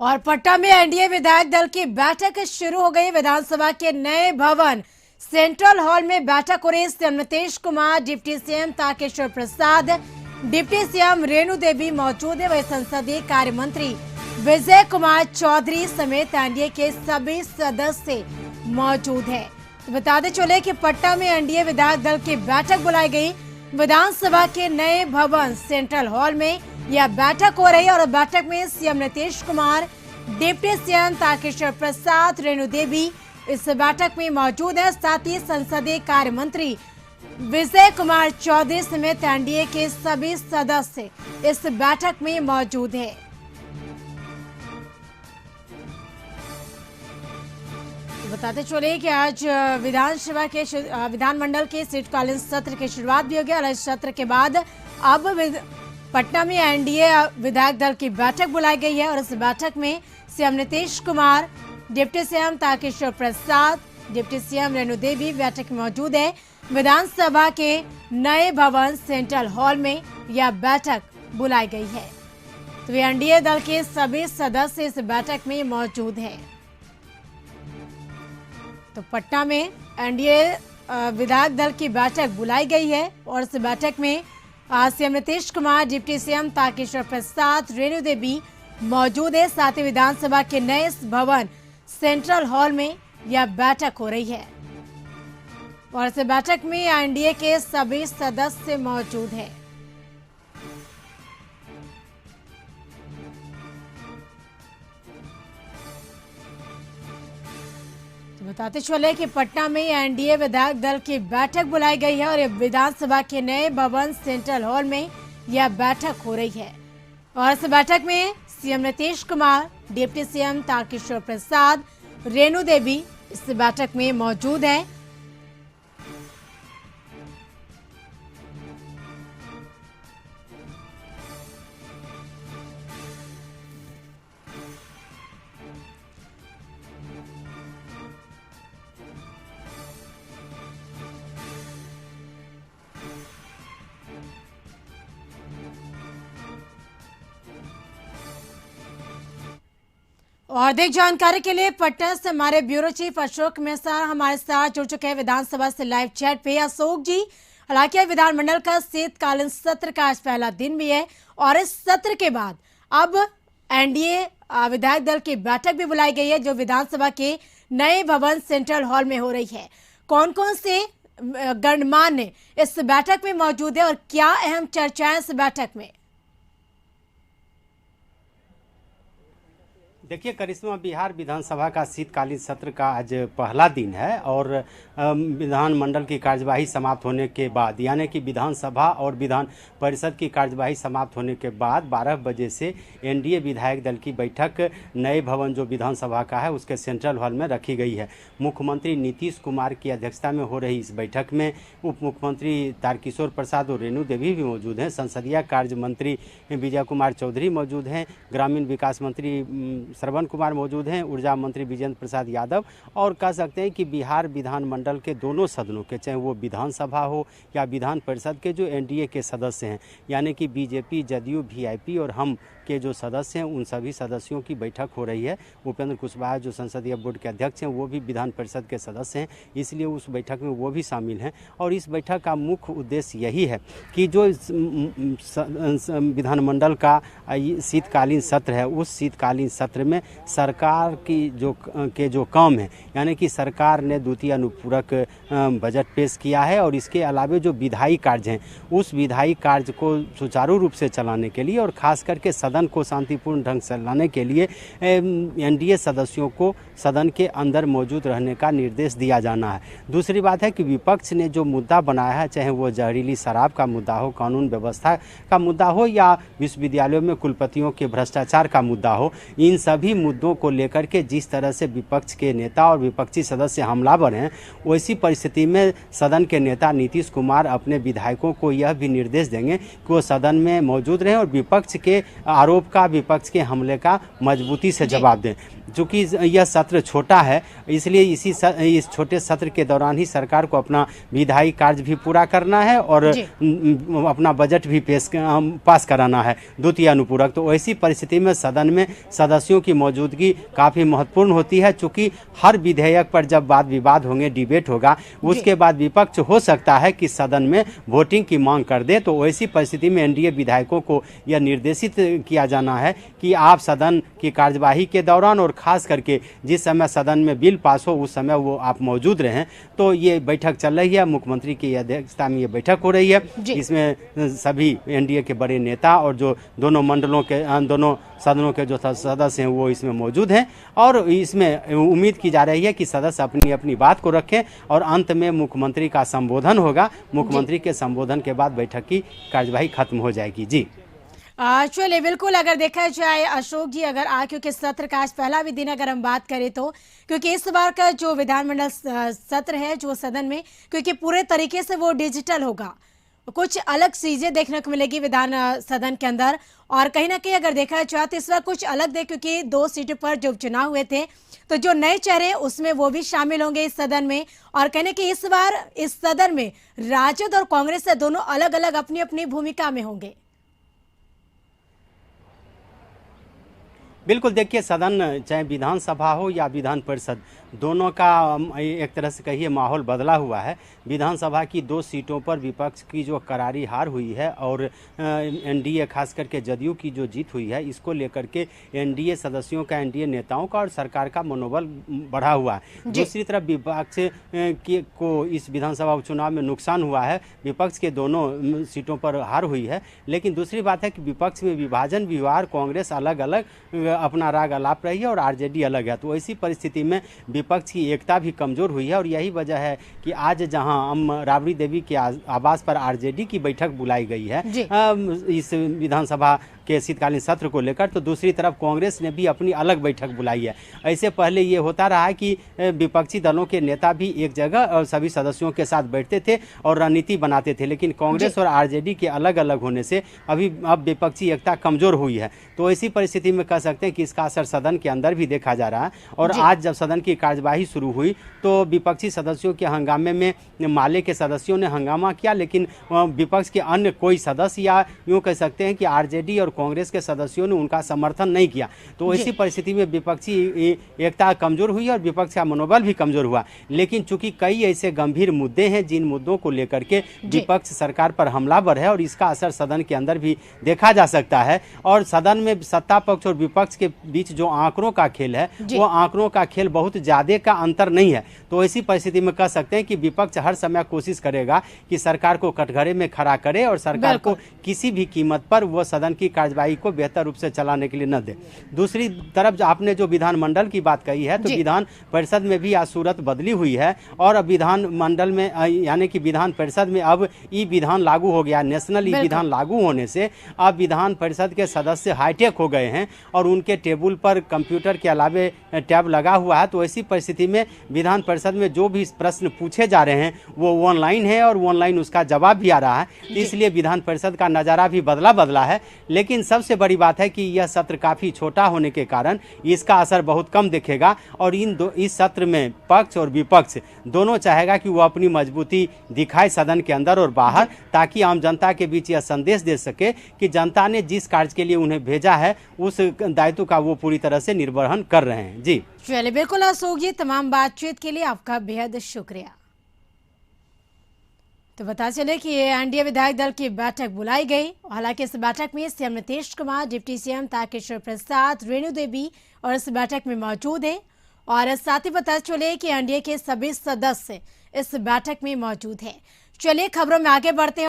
और पटना में एनडीए विधायक दल की बैठक शुरू हो गई। विधानसभा के नए भवन सेंट्रल हॉल में बैठक हो रही। CM Nitish Kumar, deputy CM Tarkishore Prasad, deputy CM Renu Devi मौजूद है। वही संसदीय कार्य मंत्री विजय कुमार चौधरी समेत एनडीए के सभी सदस्य मौजूद है। तो बताते चले कि पटना में एनडीए विधायक दल की बैठक बुलाई गई। विधानसभा के नए भवन सेंट्रल हॉल में यह बैठक हो रही है और बैठक में CM Nitish Kumar, deputy CM Tarkishore Prasad, Renu Devi इस बैठक में मौजूद है। साथ ही संसदीय कार्य मंत्री विजय कुमार चौधरी समेत एनडीए के सभी सदस्य इस बैठक में मौजूद है। बताते चले कि आज विधानमंडल के शीतकालीन सत्र की शुरुआत भी हो गई और इस सत्र के बाद अब पटना में एनडीए विधायक दल की बैठक बुलाई गई है और इस बैठक में CM Nitish Kumar, deputy CM Tarkishore Prasad, deputy CM Renu Devi बैठक में मौजूद है। विधानसभा के नए भवन सेंट्रल हॉल में यह बैठक बुलाई गई है। तो एनडीए दल के सभी सदस्य इस बैठक में मौजूद हैं। तो पटना में एनडीए विधायक दल की बैठक बुलाई गई है और इस बैठक में CM Nitish Kumar, deputy CM Tarkishore Prasad, Renu Devi मौजूद है। साथ ही विधानसभा के नए भवन सेंट्रल हॉल में यह बैठक हो रही है और इस बैठक में एनडीए के सभी सदस्य मौजूद हैं। बताते चले कि पटना में एनडीए विधायक दल की बैठक बुलाई गई है और विधानसभा के नए भवन सेंट्रल हॉल में यह बैठक हो रही है और इस बैठक में CM Nitish Kumar, deputy CM Tarkishore Prasad, Renu Devi इस बैठक में मौजूद हैं। और अधिक जानकारी के लिए पटना से हमारे ब्यूरो चीफ अशोक मिश्रा हमारे साथ जुड़ चुके हैं विधानसभा से लाइव चैट पे। अशोक जी, हालांकि विधानमंडल का शीतकालीन सत्र का आज पहला दिन भी है और इस सत्र के बाद अब एनडीए विधायक दल की बैठक भी बुलाई गई है जो विधानसभा के नए भवन सेंट्रल हॉल में हो रही है। कौन कौन से गणमान्य इस बैठक में मौजूद है और क्या अहम चर्चाएं इस बैठक में? देखिए करिश्मा, बिहार विधानसभा का शीतकालीन सत्र का आज पहला दिन है और विधानमंडल की कार्यवाही समाप्त होने के बाद, यानी कि विधानसभा और विधान परिषद की कार्यवाही समाप्त होने के बाद 12 बजे से एनडीए विधायक दल की बैठक नए भवन जो विधानसभा का है उसके सेंट्रल हॉल में रखी गई है। मुख्यमंत्री नीतीश कुमार की अध्यक्षता में हो रही इस बैठक में उप मुख्यमंत्री तारकिशोर प्रसाद और रेणु देवी भी मौजूद हैं। संसदीय कार्य मंत्री विजय कुमार चौधरी मौजूद हैं। ग्रामीण विकास मंत्री श्रवण कुमार मौजूद हैं। ऊर्जा मंत्री विजेंद्र प्रसाद यादव और कह सकते हैं कि बिहार विधानमंडल के दोनों सदनों के, चाहे वो विधानसभा हो या विधान परिषद के, जो एनडीए के सदस्य हैं, यानी कि बीजेपी, जदयू, वीआईपी और हम के जो सदस्य हैं उन सभी सदस्यों की बैठक हो रही है। उपेंद्र कुशवाहा जो संसदीय बोर्ड के अध्यक्ष हैं वो भी विधान परिषद के सदस्य हैं, इसलिए उस बैठक में वो भी शामिल हैं। और इस बैठक का मुख्य उद्देश्य यही है कि जो विधानमंडल का शीतकालीन सत्र है उस शीतकालीन सत्र में सरकार की जो काम है, यानी कि सरकार ने द्वितीय अनुपूरक बजट पेश किया है और इसके अलावा जो विधायी कार्य हैं उस विधायी कार्य को सुचारू रूप से चलाने के लिए और खास करके सदन को शांतिपूर्ण ढंग से लाने के लिए एनडीए सदस्यों को सदन के अंदर मौजूद रहने का निर्देश दिया जाना है। दूसरी बात है कि विपक्ष ने जो मुद्दा बनाया है, चाहे वो जहरीली शराब का मुद्दा हो, कानून व्यवस्था का मुद्दा हो या विश्वविद्यालयों में कुलपतियों के भ्रष्टाचार का मुद्दा हो, इन सभी मुद्दों को लेकर के जिस तरह से विपक्ष के नेता और विपक्षी सदस्य हमलावर हैं, वैसी परिस्थिति में सदन के नेता नीतीश कुमार अपने विधायकों को यह भी निर्देश देंगे कि वो सदन में मौजूद रहें और विपक्ष के आरोप का, विपक्ष के हमले का मजबूती से जवाब दें। चूँकि यह सत्र छोटा है, इसलिए इस छोटे सत्र के दौरान ही सरकार को अपना विधायी कार्य भी पूरा करना है और अपना बजट भी पास कराना है, द्वितीय अनुपूरक। तो ऐसी परिस्थिति में सदन में सदस्यों की मौजूदगी काफ़ी महत्वपूर्ण होती है। चूँकि हर विधेयक पर जब वाद विवाद होंगे, डिबेट होगा, उसके बाद विपक्ष हो सकता है कि सदन में वोटिंग की मांग कर दे। तो ऐसी परिस्थिति में एनडीए विधायकों को यह निर्देशित किया जाना है कि आप सदन की कार्यवाही के दौरान और खास करके जिस समय सदन में बिल पास हो उस समय वो आप मौजूद रहें। तो ये बैठक चल रही है, मुख्यमंत्री की अध्यक्षता में ये बैठक हो रही है। इसमें सभी एनडीए के बड़े नेता और जो दोनों मंडलों के, दोनों सदनों के जो सदस्य हैं वो इसमें मौजूद हैं और इसमें उम्मीद की जा रही है कि सदस्य अपनी अपनी बात को रखें और अंत में मुख्यमंत्री का संबोधन होगा। मुख्यमंत्री के संबोधन के बाद बैठक की कार्यवाही खत्म हो जाएगी। जी चलिए, बिल्कुल। अगर देखा जाए अशोक जी, अगर क्योंकि सत्र का आज पहला भी दिन अगर हम बात करें तो क्योंकि इस बार का जो विधानमंडल सत्र है जो सदन में, क्योंकि पूरे तरीके से वो डिजिटल होगा, कुछ अलग चीजें देखने को मिलेगी विधान सदन के अंदर। और कहीं ना कहीं अगर देखा जाए तो इस बार कुछ अलग दे, क्योंकि 2 सीटों पर जो चुनाव हुए थे तो जो नए चेहरे उसमें वो भी शामिल होंगे इस सदन में। और कहने कि इस बार इस सदन में राजद और कांग्रेस से दोनों अलग अलग अपनी अपनी भूमिका में होंगे। बिल्कुल, देखिए सदन चाहे विधानसभा हो या विधान परिषद, दोनों का एक तरह से कहिए माहौल बदला हुआ है। विधानसभा की 2 सीटों पर विपक्ष की जो करारी हार हुई है और एनडीए खास करके जदयू की जो जीत हुई है, इसको लेकर के एनडीए सदस्यों का, एनडीए नेताओं का और सरकार का मनोबल बढ़ा हुआ है। दूसरी तरफ विपक्ष को इस विधानसभा उपचुनाव में नुकसान हुआ है, विपक्ष के दोनों सीटों पर हार हुई है। लेकिन दूसरी बात है कि विपक्ष में विभाजन, विवाद, कांग्रेस अलग अलग अपना राग अलाप रही है और आरजेडी अलग है। तो ऐसी परिस्थिति में विपक्ष की एकता भी कमजोर हुई है और यही वजह है कि आज जहां हम राबड़ी देवी के आवास पर आरजेडी की बैठक बुलाई गई है इस विधानसभा के शीतकालीन सत्र को लेकर, तो दूसरी तरफ कांग्रेस ने भी अपनी अलग बैठक बुलाई है। ऐसे पहले ये होता रहा है कि विपक्षी दलों के नेता भी एक जगह और सभी सदस्यों के साथ बैठते थे और रणनीति बनाते थे, लेकिन कांग्रेस और आरजेडी के अलग अलग होने से अब विपक्षी एकता कमजोर हुई है। तो ऐसी परिस्थिति में कह सकते हैं कि इसका असर सदन के अंदर भी देखा जा रहा है। और आज जब सदन की कार्यवाही शुरू हुई तो विपक्षी सदस्यों के हंगामे में माले के सदस्यों ने हंगामा किया, लेकिन विपक्ष के अन्य कोई सदस्य या यूँ कह सकते हैं कि आरजेडी और कांग्रेस के सदस्यों ने उनका समर्थन नहीं किया। तो ऐसी परिस्थिति में विपक्षी एकता कमजोर हुई और विपक्ष का मनोबल भी कमजोर हुआ। लेकिन चूंकि कई ऐसे गंभीर मुद्दे हैं जिन मुद्दों को लेकर के विपक्ष सरकार पर हमलावर है और इसका असर सदन के अंदर भी देखा जा सकता है। और सदन में सत्ता पक्ष और विपक्ष के बीच जो आंकड़ों का खेल है वो आंकड़ों का खेल बहुत ज्यादा का अंतर नहीं है। तो ऐसी परिस्थिति में कह सकते हैं कि विपक्ष हर समय कोशिश करेगा कि सरकार को कटघरे में खड़ा करे और सरकार को किसी भी कीमत पर वो सदन की कार्यवाही को बेहतर रूप से चलाने के लिए न दे। दूसरी तरफ आपने जो विधानमंडल की बात कही है, तो विधान परिषद में भी आज सूरत बदली हुई है और विधानमंडल में यानी कि विधान परिषद में अब ई विधान लागू हो गया। नेशनल ई विधान लागू होने से अब विधान परिषद के सदस्य हाईटेक हो गए हैं और उनके टेबल पर कंप्यूटर के अलावे टैब लगा हुआ है। तो ऐसी परिस्थिति में विधान परिषद में जो भी प्रश्न पूछे जा रहे हैं वो ऑनलाइन है और ऑनलाइन उसका जवाब भी आ रहा है। इसलिए विधान परिषद का नज़ारा भी बदला है। लेकिन सबसे बड़ी बात है कि यह सत्र काफ़ी छोटा होने के कारण इसका असर बहुत कम दिखेगा और इस सत्र में पक्ष और विपक्ष दोनों चाहेगा कि वो अपनी मजबूती दिखाए सदन के अंदर और बाहर, ताकि आम जनता के बीच यह संदेश दे सके कि जनता ने जिस कार्य के लिए उन्हें भेजा है उस दायित्व का वो पूरी तरह से निर्वहन कर रहे हैं। जी चलिए, बिल्कुल अशोक जी, तमाम बातचीत के लिए आपका बेहद शुक्रिया। तो बता चले कि एनडीए विधायक दल की बैठक बुलाई गई। हालांकि इस बैठक में CM Nitish Kumar, deputy CM Tarkishore Prasad, Renu Devi और इस बैठक में मौजूद हैं और साथ ही पता चले कि एनडीए के सभी सदस्य इस बैठक में मौजूद हैं। चलिए खबरों में आगे बढ़ते हैं।